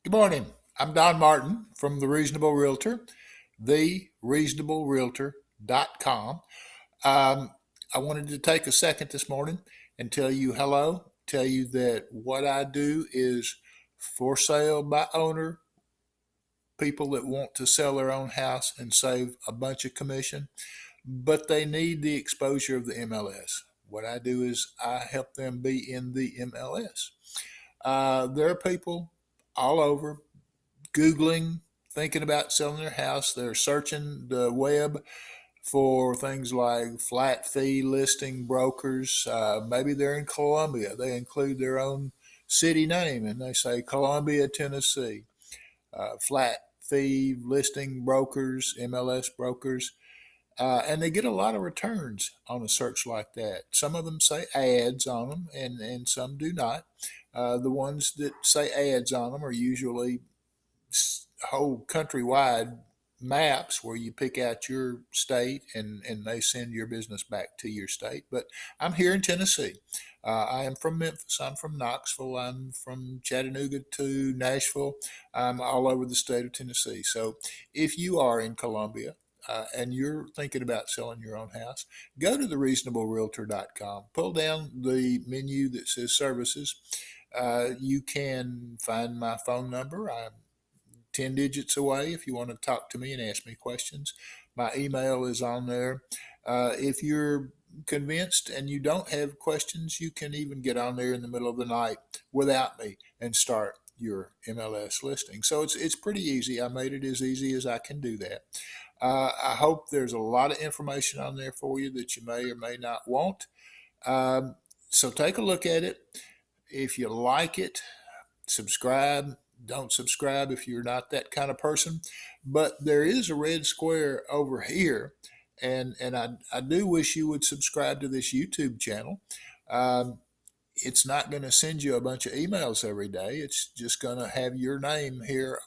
Good morning. I'm Don Martin from The Reasonable Realtor, thereasonablerealtor.com. Um, I wanted to take a second this morning and tell you hello, tell you that what I do is for sale by owner, people that want to sell their own house and save a bunch of commission, but they need the exposure of the MLS. What I do is I help them be in the MLS. There are people all over Googling, thinking about selling their house. They're searching the web for things like flat fee listing brokers. Maybe they're in Columbia. They include their own city name and they say Columbia, Tennessee. Flat fee listing brokers, MLS brokers. And they get a lot of returns on a search like that. Some of them say ads on them, and some do not. The ones that say ads on them are usually whole countrywide maps where you pick out your state and they send your business back to your state. But I'm here in Tennessee. I am from Memphis. I'm from Knoxville. I'm from Chattanooga to Nashville. I'm all over the state of Tennessee. So if you are in Columbia, and you're thinking about selling your own house, go to thereasonablerealtor.com. Pull down the menu that says services. You can find my phone number. I'm 10 digits away if you want to talk to me and ask me questions. My email is on there. If you're convinced and you don't have questions, you can even get on there in the middle of the night without me and start your MLS listing. So it's pretty easy. I made it as easy as I can do that. I hope there's a lot of information on there for you that you may or may not want. So take a look at it. If you like it, subscribe. Don't subscribe if you're not that kind of person. But there is a red square over here, and I do wish you would subscribe to this YouTube channel. Um, it's not going to send you a bunch of emails every day. It's just going to have your name here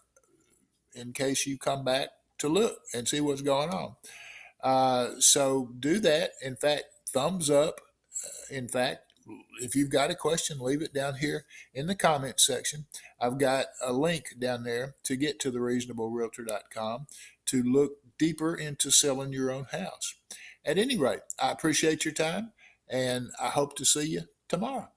in case you come back to look and see what's going on. So do that. In fact, thumbs up. In fact, if you've got a question, leave it down here in the comments section. I've got a link down there to get to thereasonablerealtor.com to look deeper into selling your own house. At any rate, I appreciate your time and I hope to see you tomorrow.